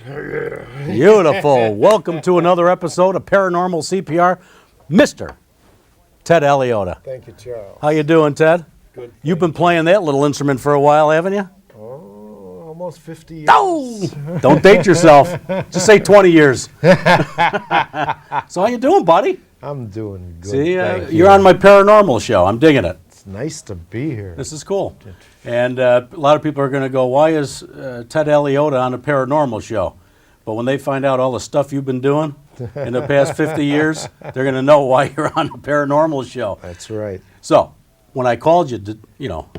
Beautiful. Welcome to another episode of Paranormal CPR. Mr. Ted Aliotta. Thank you, Charles. How you doing, Ted? Good. You've been playing that little instrument for a while, haven't you? Oh, almost 50 years. Oh! Don't date yourself. Just say 20 years. So how you doing, buddy? I'm doing good. See, thank you're you. on my paranormal show. I'm digging it. It's nice to be here. This is cool. And a lot of people are going to go, why is Ted Aliotta on a paranormal show? But when they find out all the stuff you've been doing in the past 50 years, they're going to know why you're on a paranormal show. That's right. So when I called you to,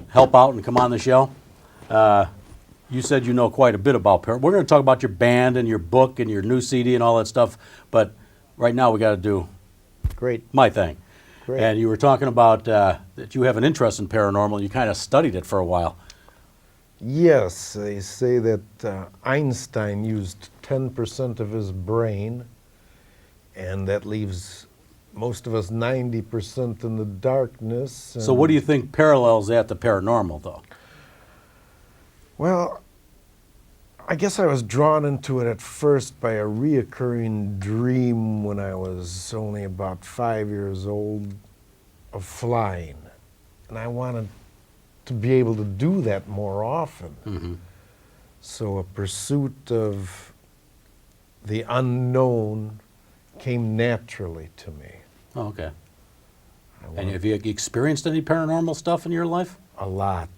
help out and come on the show, you said you know quite a bit about paranormal. We're going to talk about your band and your book and your new CD and all that stuff. But right now we got to do my thing. Great. And you were talking about that you have an interest in paranormal. You kind of studied it for a while. Yes, they say that Einstein used 10% of his brain, and that leaves most of us 90% in the darkness. So what do you think parallels that to paranormal, though? Well, I guess I was drawn into it at first by a reoccurring dream when I was only about 5 years old of flying. And I wanted to be able to do that more often. Mm-hmm. So a pursuit of the unknown came naturally to me. Oh, okay. And have you experienced any paranormal stuff in your life? A lot.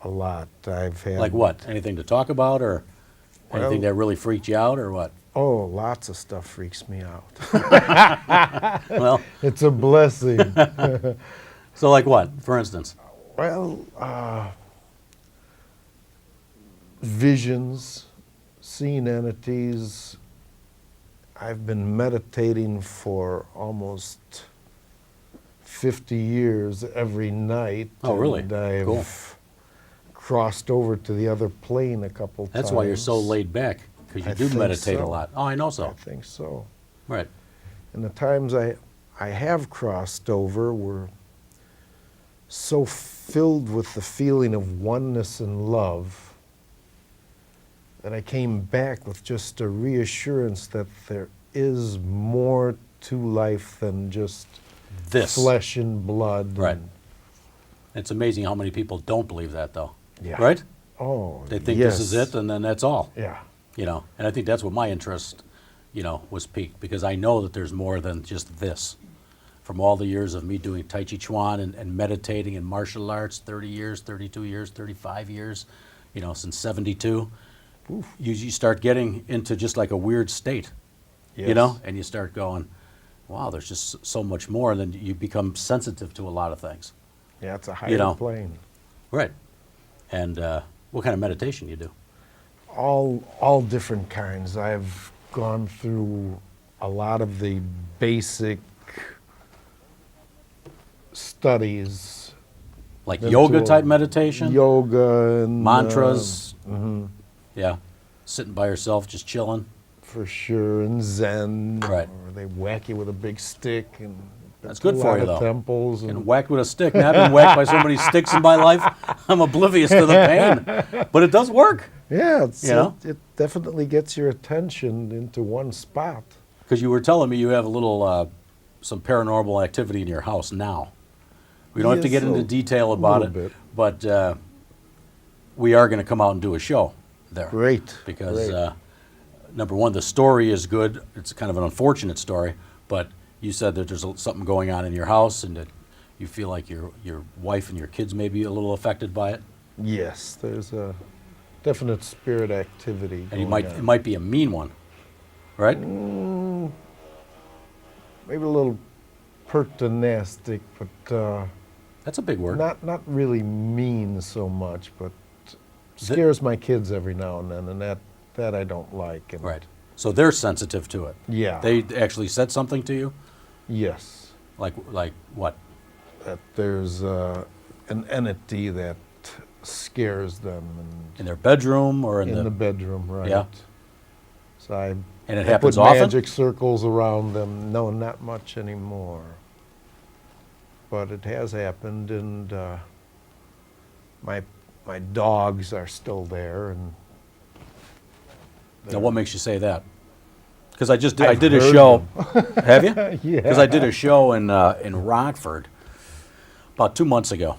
I've had... Like what? Anything to talk about, or anything that really freaked you out, or what? Oh, lots of stuff freaks me out. Well, it's a blessing. so like what, for instance? Well, visions, seeing entities. I've been meditating for almost 50 years every night. Oh, really? And I've Cool. crossed over to the other plane a couple times. That's why you're so laid back, because you I do think meditate a so. lot. Oh, I know so. I think so. Right. And the times I have crossed over were so filled with the feeling of oneness and love that I came back with just a reassurance that there is more to life than just This. flesh and blood. Right. and- It's amazing how many people don't believe that, though. Yeah. Right? Oh, They think yes. this is it, and then that's all. Yeah. And I think that's what my interest, was piqued, because I know that there's more than just this. From all the years of me doing Tai Chi Chuan and meditating in martial arts, 30 years, 32 years, 35 years, since 72, you start getting into just like a weird state, Yes. and you start going, wow, there's just so much more, and then you become sensitive to a lot of things. Yeah, it's a higher plane. Right. And what kind of meditation you do? All different kinds. I've gone through a lot of the basic studies. Like Then yoga to type meditation? Yoga and Mantras? mhm, Yeah. Sitting by yourself, just chilling? for sure, and Zen. Right. Or they whack you with a big stick, and That's good a for lot you, of though. temples And whacked with a stick. Man, I've been whacked by so many sticks in my life, I'm oblivious to the pain. But it does work. yeah, You it definitely gets your attention into one spot. Because you were telling me you have a little, some paranormal activity in your house now. We don't have to Yes, get into a detail about it, little bit. but we are going to come out and do a show there. Great. Because great. number one, the story is good. It's kind of an unfortunate story, but you said that there's something going on in your house, and that you feel like your wife and your kids may be a little affected by it. Yes, there's a definite spirit activity. And going it on. might be a mean one, right? Maybe a little pertinastic, but That's a big word. not really mean so much, but scares my kids every now and then, and that I don't like. And Right. So they're sensitive to it. Yeah. They actually said something to you? Yes. Like what? That there's an entity that scares them In their bedroom or in the bedroom, right? Yeah. So I And it I happens put often? magic circles around them. No, not much anymore. But it has happened, and my dogs are still there, and Now, what makes you say that? Because I I've did a heard show. Have you? Yeah. Because I did a show in Rockford about 2 months ago,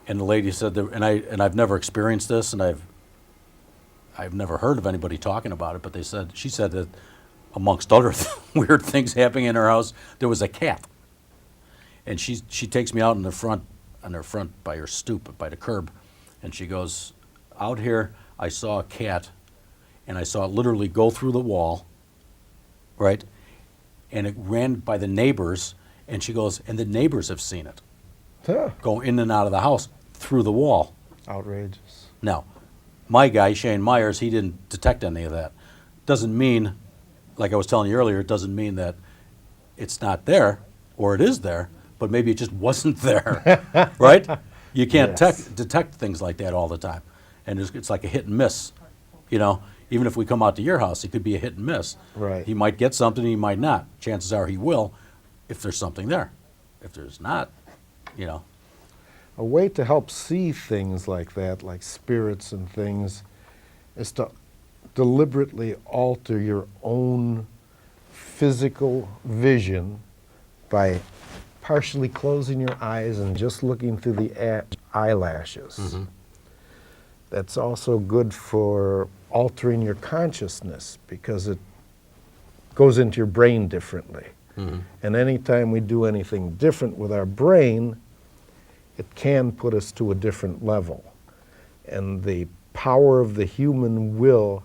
and the lady said that, and I've never experienced this, and I've never heard of anybody talking about it, but she said that amongst other weird things happening in her house, there was a cat, and she takes me out in the front, on her front by her stoop by the curb, and she goes, out here I saw a cat, and I saw it literally go through the wall, right, and it ran by the neighbors, and she goes, and the neighbors have seen it Huh. go in and out of the house through the wall. Outrageous. Now, my guy, Shane Myers, he didn't detect any of that. Doesn't mean, like I was telling you earlier, it doesn't mean that it's not there, or it is there, but maybe it just wasn't there, right? You can't Yes. detect things like that all the time. And it's like a hit and miss, you know? Even if we come out to your house, it could be a hit and miss. Right. He might get something, he might not. Chances are he will if there's something there. If there's not, you know. A way to help see things like that, like spirits and things, is to deliberately alter your own physical vision by partially closing your eyes and just looking through the eyelashes. Mm-hmm. That's also good for altering your consciousness because it goes into your brain differently. Mm-hmm. And anytime we do anything different with our brain, it can put us to a different level. And the power of the human will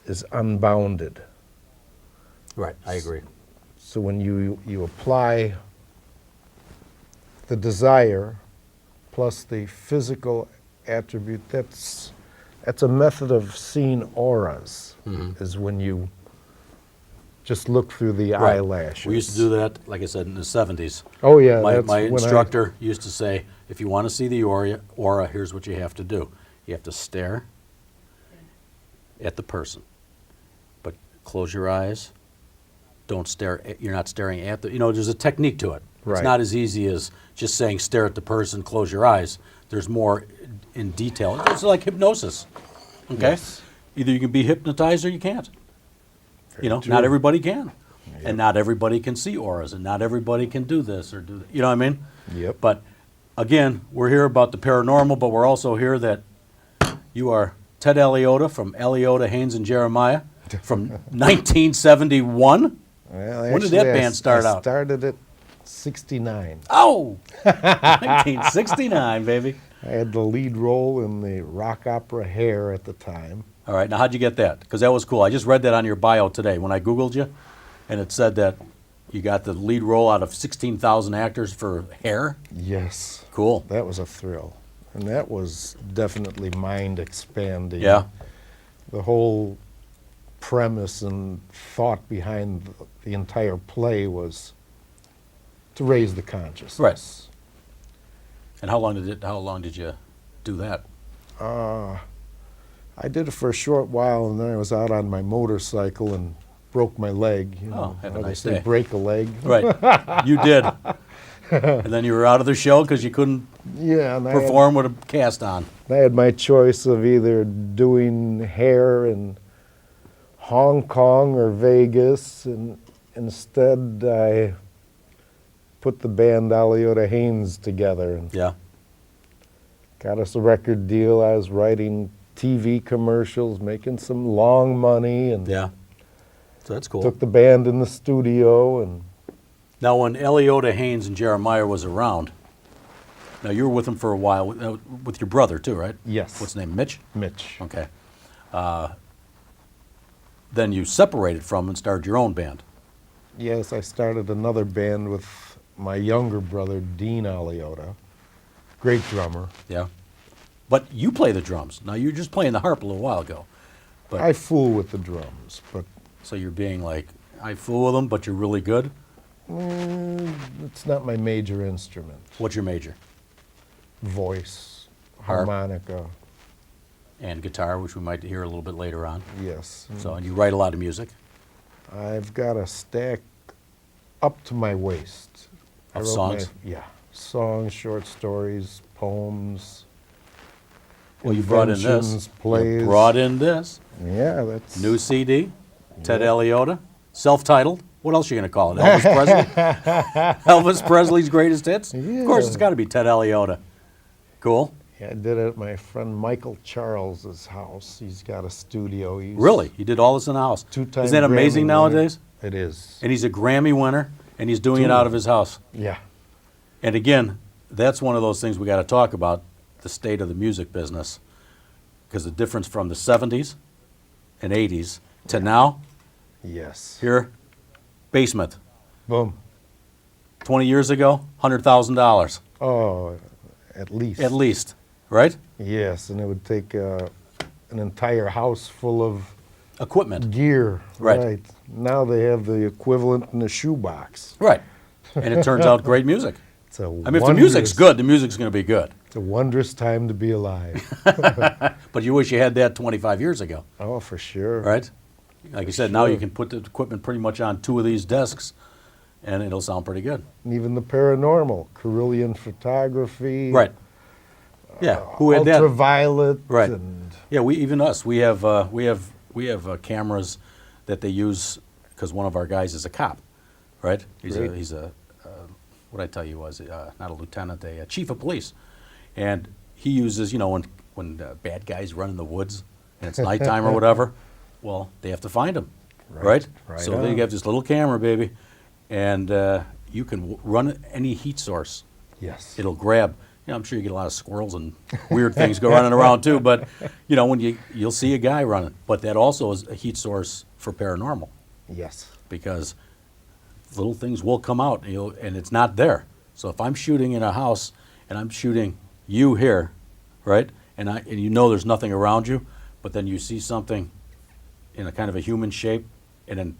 is unbounded. Right, I agree. So when you apply the desire plus the physical attribute, that's a method of seeing auras, is when you just look through the Right. eyelashes. We used to do that, like I said, in the 70s. Oh yeah, My that's when instructor used to say, if you want to see the aura, here's what you have to do. You have to stare at the person, but close your eyes. Don't stare. You're not staring at the. You know, there's a technique to it. It's Right. not as easy as just saying stare at the person, close your eyes. There's more in detail. It's like hypnosis. Okay. Yes. Either you can be hypnotized or you can't. You know, true. not everybody can. And not everybody can see auras, and not everybody can do this or do that. You know what I mean? Yep. But again, we're here about the paranormal, but we're also here that you are Ted Aliotta from Aliotta, Haynes, and Jeremiah from 1971. Well, When did actually, that band start I out? started at 69. Oh, 1969, baby. I had the lead role in the rock opera Hair at the time. All right, now how'd you get that? Because that was cool. I just read that on your bio today when I Googled you, and it said that you got the lead role out of 16,000 actors for Hair. Yes. Cool. That was a thrill. And that was definitely mind expanding. Yeah. The whole premise and thought behind the entire play was to raise the consciousness. Right. And how long did you do that? I did it for a short while, and then I was out on my motorcycle and broke my leg. You know, have a how they nice say day. break a leg. Right. You did. And then you were out of the show because you couldn't Yeah, and perform with a cast on. I had my choice of either doing Hair in Hong Kong or Vegas, and instead I put the band Aliotta Haynes together and Yeah. got us a record deal. I was writing TV commercials, making some long money, and Yeah. So that's cool. took the band in the studio. And Now, when Aliotta, Haynes, and Jeremiah was around, now you were with them for a while, with your brother too, right? yes, What's his name, Mitch? Mitch. Okay. Then you separated from them and started your own band. Yes, I started another band with my younger brother, Dean Aliotta, great drummer. Yeah. But you play the drums. Now, you were just playing the harp a little while ago. But I fool with the drums, but so you're being like, I fool with them, but you're really good. it's not my major instrument. What's your major? Voice, Harp. harmonica, And guitar, which we might hear a little bit later on. yes. So, and you write a lot of music. I've got a stack up to my waist. I Of wrote songs? yeah, songs, short stories, poems. Well, you brought in inventions, this. plays. You brought in this. Yeah, that's New CD, Ted Yeah. Aliotta, self-titled. What else are you going to call it? Elvis Presley? Elvis Presley's greatest hits? Of course, it's Yeah. got to be Ted Aliotta. Cool. Yeah, I did it at my friend Michael Charles's house. He's got a studio. He's Really? You did all this in the house? two-time Isn't that amazing Grammy winner. nowadays? It is. And he's a Grammy winner, and he's doing it Two. out of his house. Yeah. And again, that's one of those things we got to talk about, the state of the music business. Because the difference from the 70s and 80s to now, Yes. here, basement. Boom. 20 years ago, $100,000 Oh, at least. at least, right? Yes, and it would take an entire house full of Equipment. gear. Right. Now they have the equivalent in a shoebox. Right. And it turns out great music. It's a I mean, if the music's good, the music's going to be good. It's a wondrous time to be alive. But you wish you had that 25 years ago, Oh, for sure. right? Like you said, now you can put the equipment pretty much on 2 of these desks, and it'll sound pretty good. And even the paranormal, Carillion photography. Right. Yeah. Who had that? Ultraviolet. Right. And Yeah. We have cameras that they use because one of our guys is a cop, right? Great. He's a what I tell you was not a lieutenant, a chief of police, and he uses when bad guys run in the woods and it's nighttime or whatever. Well, they have to find them, right? Right So they on. have this little camera, baby, and you can run any heat source. yes. It'll grab. I'm sure you get a lot of squirrels and weird things go running around too. But when you'll see a guy running, but that also is a heat source for paranormal Yes. because little things will come out and it's not there. So if I'm shooting in a house and I'm shooting you here, right, and there's nothing around you, but then you see something in a kind of a human shape and then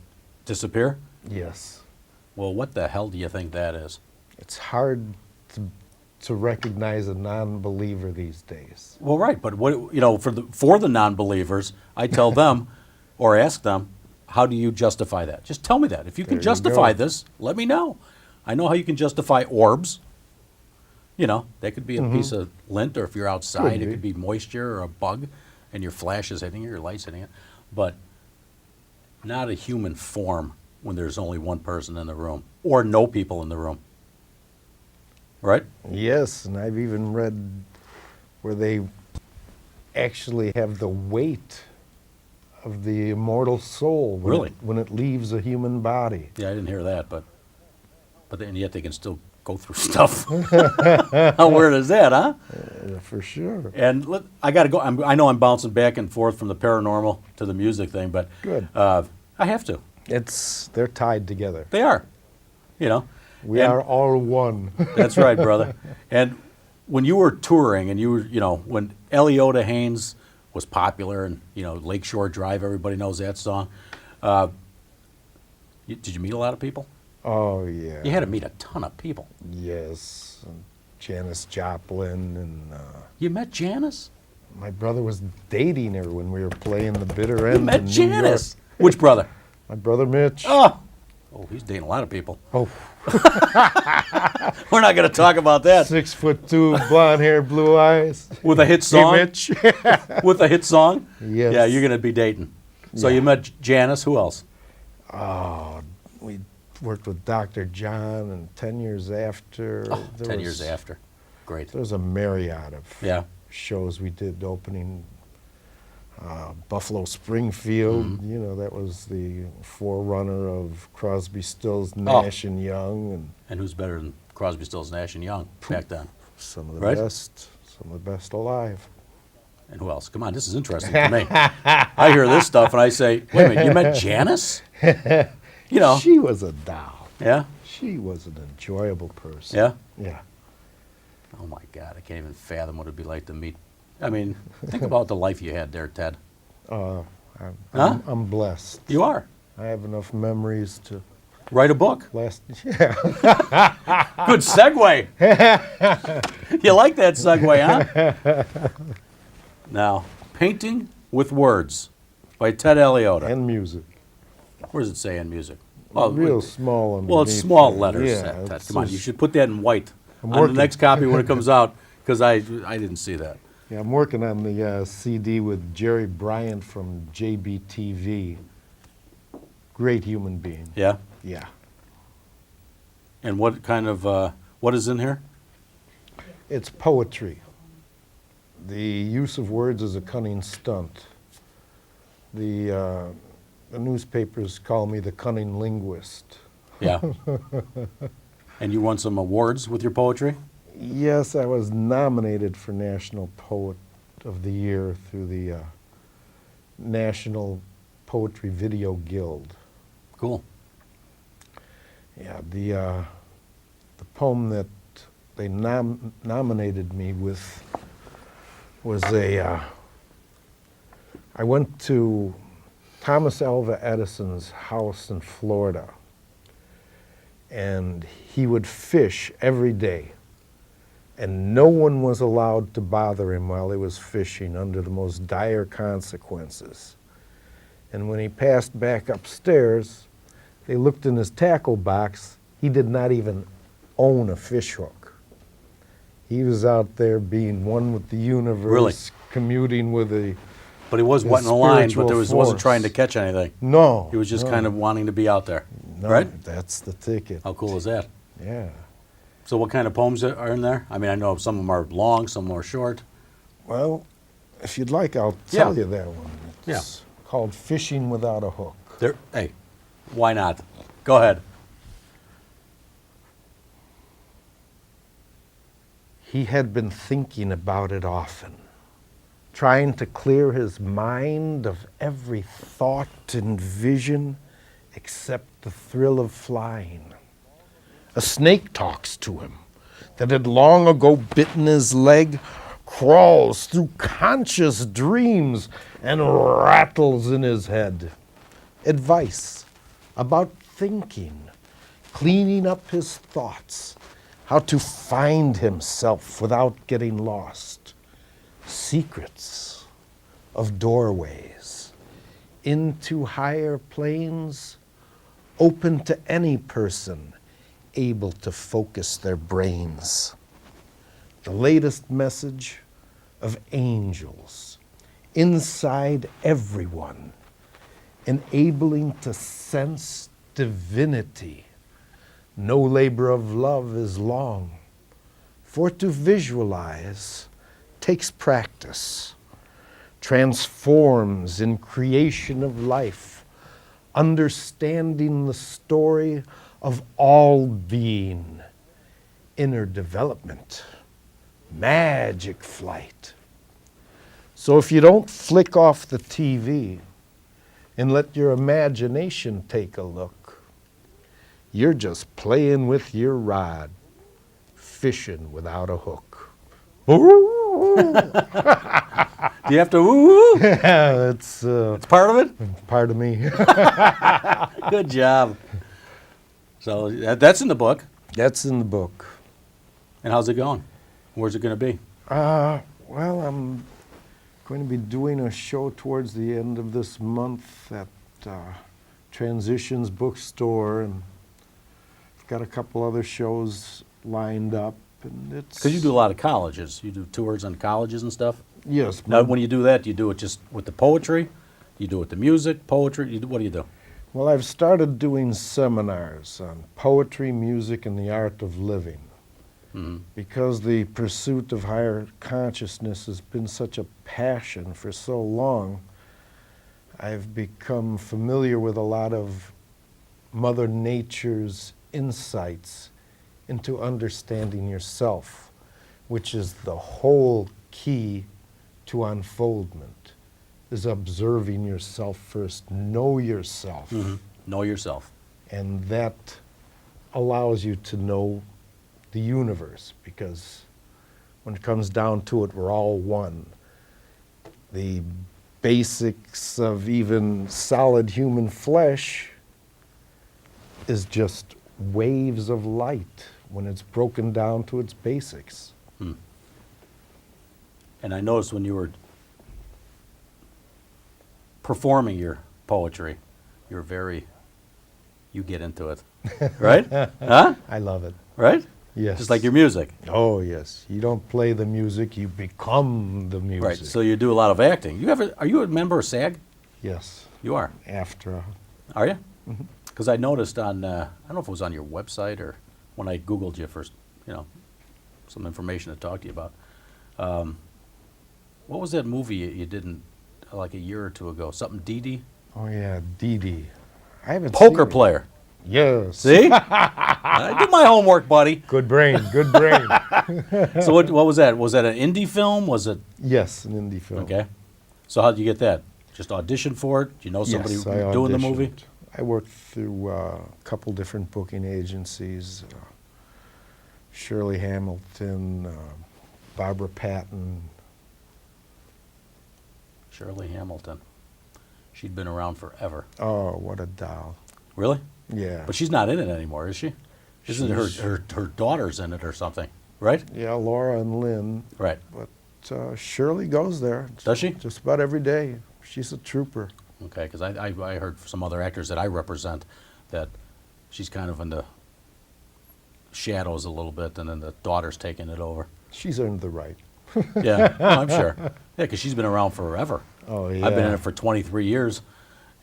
disappear. Yes. Well, what the hell do you think that is? It's hard to recognize a non-believer these days. Well, right, but for the non-believers, I tell them or ask them, how do you justify that? Just tell me that. If you can There you justify go. this, let me know. I know how you can justify orbs. That could be a piece of lint, or if you're outside, Could it be. could be moisture or a bug, and your flash is hitting it, your light's hitting it. But not a human form when there's only one person in the room, or no people in the room. Right? Yes, and I've even read where they actually have the weight of the immortal soul when, Really? when it leaves a human body. Yeah, I didn't hear that, but then yet they can still go through stuff. How weird is that, huh? For sure. And I got to go. I know I'm bouncing back and forth from the paranormal to the music thing, but Good. I have to. They're tied together. They are. We And- are all one. That's right, brother. And when you were touring, and you were, when Aliotta Haynes was popular, and Lakeshore Drive, everybody knows that song. Did you meet a lot of people? Oh, yeah. You had to meet a ton of people. Yes. And Janis Joplin and You met Janis? my brother was dating her when we were playing the bitter end. You met in New Janis? York. Which brother? My brother Mitch. Oh, he's dating a lot of people. Oh, We're not going to talk about that. 6'2", blonde hair, blue eyes. With a hit song? Hey, Mitch. With a hit song? Yes. Yeah, you're going to be dating. So Yeah. you met Janis. Who else? Oh, we worked with Dr. John, and 10 years after. Oh, there 10 was- years after. Great. There was a myriad of Yeah. shows we did opening. Buffalo Springfield, Mm-hmm. that was the forerunner of Crosby, Stills, Nash and Young, and And who's better than Crosby, Stills, Nash and Young back then? some of the Right. some of the best alive. And who else? Come on, this is interesting to me. I hear this stuff and I say, wait a minute, you met Janis? She was a doll. Yeah? She was an enjoyable person. Yeah? Yeah. Oh my God, I can't even fathom what it'd be like to meet. I mean, think about the life you had there, Ted. I'm, Huh? I'm blessed. You are. I have enough memories to Write a book. last. Yeah. Good segue. You like that segue, huh? Now, Painting with Words by Ted Aliotta. And music. Where does it say in music? Real small underneath. Well, it's small there. letters. Yeah, Ted. it's Come on, you just- should put that in white I'm on working. the next copy when it comes out, because I didn't see that. Yeah, I'm working on the CD with Jerry Bryant from JBTV. Great human being. Yeah? Yeah. And what kind of, what is in here? It's poetry. The use of words is a cunning stunt. The newspapers call me the cunning linguist. Yeah. And you won some awards with your poetry? Yes, I was nominated for National Poet of the Year through the National Poetry Video Guild. Cool. Yeah, the poem that they nominated me with was I went to Thomas Alva Edison's house in Florida, and he would fish every day, and no one was allowed to bother him while he was fishing under the most dire consequences. And when he passed back upstairs, they looked in his tackle box. He did not even own a fish hook. He was out there being one with the universe, Really? commuting with the But he was his wanting a line, but spiritual wasn't force. trying to catch anything. No. He was just no, kind of wanting to be out there. no, right? That's the ticket. How cool is that? Yeah. So what kind of poems are in there? I mean, I know some of them are long, some are short. Well, if you'd like, I'll tell Yeah. you that one. It's called Fishing Without a Hook. Hey, why not? Go ahead. He had been thinking about it often, trying to clear his mind of every thought and vision except the thrill of flying. A snake talks to him that had long ago bitten his leg, crawls through conscious dreams and rattles in his head. Advice about thinking, cleaning up his thoughts, how to find himself without getting lost. Secrets of doorways into higher planes open to any person able to focus their brains. The latest message of angels inside everyone, enabling to sense divinity. No labor of love is long, for to visualize takes practice, transforms in creation of life, understanding the story of all being, inner development, magic flight. So if you don't flick off the TV and let your imagination take a look, you're just playing with your rod, fishing without a hook. Do you have to woo? Yeah, it's It's part of it? part of me. Good job. So that's in the book. That's in the book. And how's it going? Where's it going to be? Well, I'm going to be doing a show towards the end of this month at Transitions Bookstore, and I've got a couple other shows lined up. And it's Because you do a lot of colleges. You do tours on colleges and stuff. yes. Now, when you do that, do you do it just with the poetry? You do it with the music, poetry? What do you do? Well, I've started doing seminars on poetry, music, and the art of living. Because the pursuit of higher consciousness has been such a passion for so long, I've become familiar with a lot of Mother Nature's insights into understanding yourself, which is the whole key to unfoldment, is observing yourself first. Know yourself. Know yourself. And that allows you to know the universe, because when it comes down to it, we're all one. The basics of even solid human flesh is just waves of light when it's broken down to its basics. And I noticed when you were performing your poetry, you get into it. Right? Huh? I love it. Right? Yes. Just like your music. Oh, yes. You don't play the music, you become the music. Right. So you do a lot of acting. Are you a member of SAG? Yes. You are. After. Are you? Because I noticed on, I don't know if it was on your website or when I Googled you for, some information to talk to you about. What was that movie you did like a year or two ago? Something Dee Dee? Oh, yeah, Dee Dee. I haven't Poker seen it. player. Yes. See? I did my homework, buddy. Good brain, good brain. So what was that? Was that an indie film? Was it? Yes, an indie film. Okay. So how did you get that? Just audition for it? Do you know somebody Yes, I doing the movie? auditioned. I worked through a couple different booking agencies. Shirley Hamilton, Barbara Patton. Shirley Hamilton. She'd been around forever. Oh, what a doll. Really? Yeah. But she's not in it anymore, is she? Isn't her daughter's in it or something, right? Yeah, Laura and Lynn. Right. But Shirley goes there. Does she? Just about every day. She's a trooper. Okay, because I heard from some other actors that I represent that she's kind of in the shadows a little bit, and then the daughter's taking it over. She's earned the right. Yeah, I'm sure. Yeah, because she's been around forever. Oh, yeah. I've been in it for 23 years,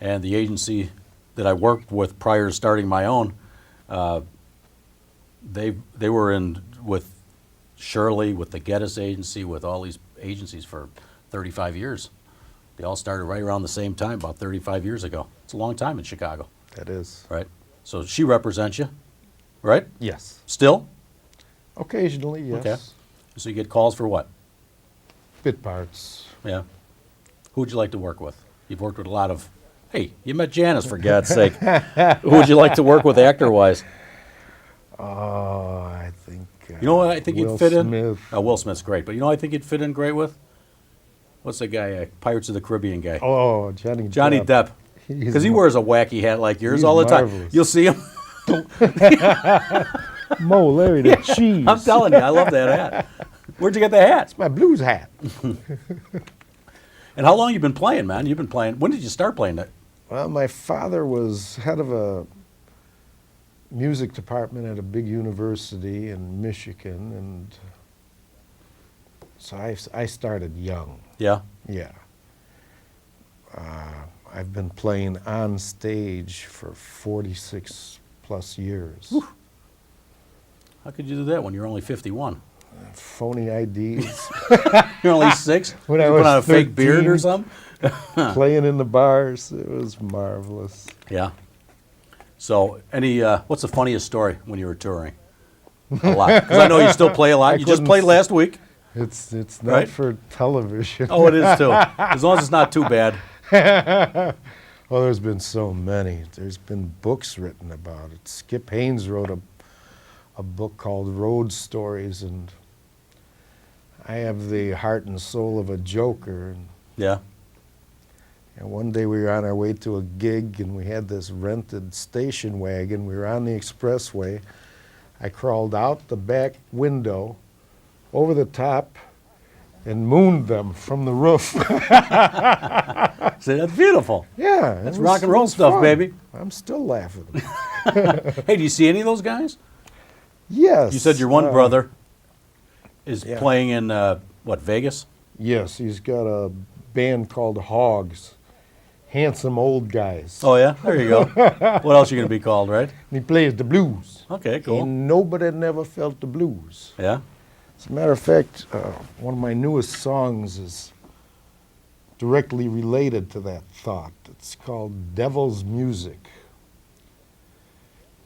and the agency that I worked with prior to starting my own, they were in with Shirley, with the Geddes agency, with all these agencies for 35 years. They all started right around the same time, about 35 years ago. It's a long time in Chicago, That is. right? So she represents you, right? Yes. Still? Occasionally, yes. Okay. So you get calls for what? Bit parts. Yeah. Who'd you like to work with? You've worked with a lot of. Hey, you met Janice, for God's sake. Who would you like to work with actor-wise? Oh, I think. You know what I think Will you'd fit Smith. in? Oh, Will Smith's great, but you know what I think you'd fit in great with? What's the guy, Pirates of the Caribbean guy? Oh, Johnny Depp. He's Because he mar- wears a wacky hat like yours he's all the time. marvelous. You'll see him. Mo, Larry, the cheese. I'm telling you, I love that hat. Where'd you get the hat? My blues hat. And how long you been playing, man? You've been playing. When did you start playing that? Well, my father was head of a music department at a big university in Michigan, and so I started young. Yeah. Yeah. I've been playing on stage for 46 plus years. Whew. How could you do that when you're only 51? Phony IDs, You're only 6? When you I put was on a fake beard 13. or something? playing in the bars. It was marvelous. Yeah. So, what's the funniest story when you were touring? A lot. Because I know you still play a lot. I You just couldn't played s- last week. It's not Right? for television. Oh, it is too. As long as it's not too bad. Oh, there's been so many. There's been books written about it. Skip Haynes wrote a book called Road Stories, and I have the heart and soul of a joker. Yeah. And one day we were on our way to a gig, and we had this rented station wagon. We were on the expressway. I crawled out the back window, over the top, and mooned them from the roof. See, that's beautiful. Yeah. That's it rock and roll it was stuff, fun. baby. I'm still laughing. Hey, do you see any of those guys? Yes. You said your one brother is yeah. playing in, Vegas? Yes, he's got a band called Hogs. Handsome old guys. Oh, yeah? There you go. What else are you going to be called, right? And he plays the blues. Okay, cool. And nobody never felt the blues. Yeah? As a matter of fact, one of my newest songs is directly related to that thought. It's called Devil's Music.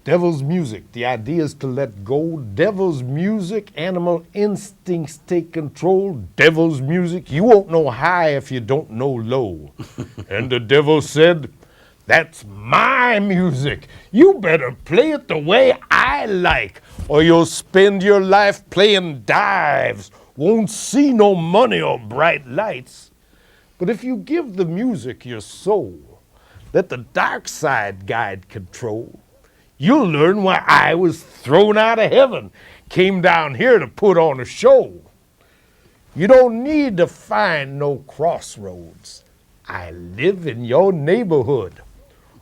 Devil's music, the idea is to let go. Devil's music, animal instincts take control. Devil's music, you won't know high if you don't know low. And the devil said, that's my music. You better play it the way I like, or you'll spend your life playing dives. Won't see no money or bright lights. But if you give the music your soul, let the dark side guide control, you'll learn why I was thrown out of heaven, came down here to put on a show. You don't need to find no crossroads. I live in your neighborhood.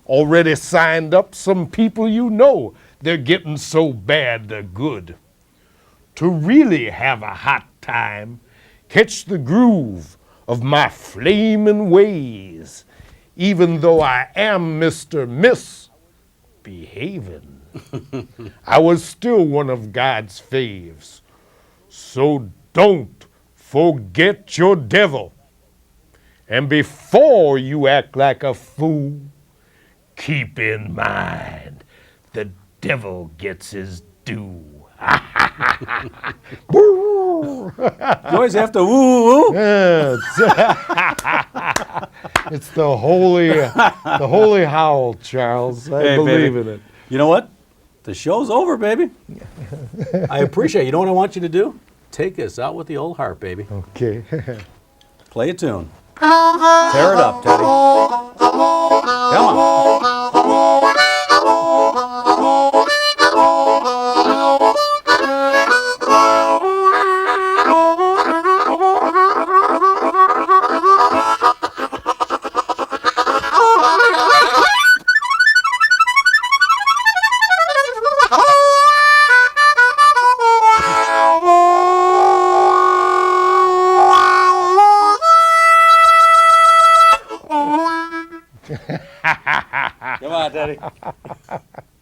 Already signed up some people you know. They're getting so bad they're good. to really have a hot time, catch the groove of my flaming ways, even though I am Mr. Misbehaving. I was still one of God's faves. So don't forget your devil. And before you act like a fool, keep in mind the devil gets his due. You always have to woo woo. Yeah, it's the holy howl, Charles. I Hey, believe baby. in it. You know what? The show's over, baby. I appreciate it. You know what I want you to do? Take us out with the old harp, baby. Okay. Play a tune. Tear it up, Teddy. Come on. Come on, Teddy.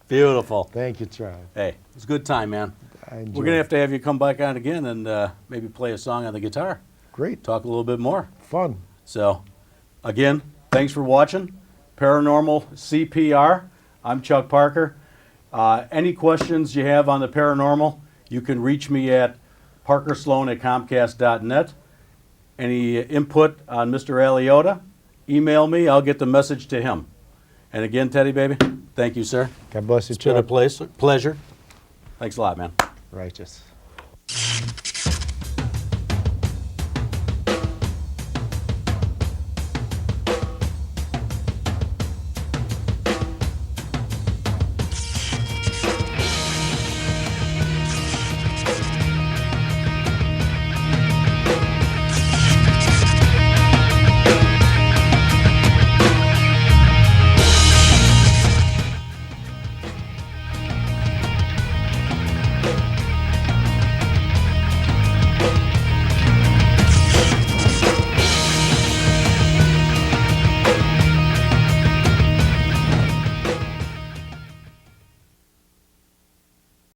Beautiful. Thank you, Charles. Hey, it's a good time, man. I enjoyed We're going to have you come back on again and maybe play a song on the guitar. Great. Talk a little bit more. Fun. So, again, thanks for watching. Paranormal CPR. I'm Chuck Parker. Any questions you have on the paranormal, you can reach me at parkersloan@comcast.net. Any input on Mr. Aliotta, email me. I'll get the message to him. And again, Teddy, baby, thank you, sir. God bless you, It's been a Chuck. pleasure. Thanks a lot, man. Righteous.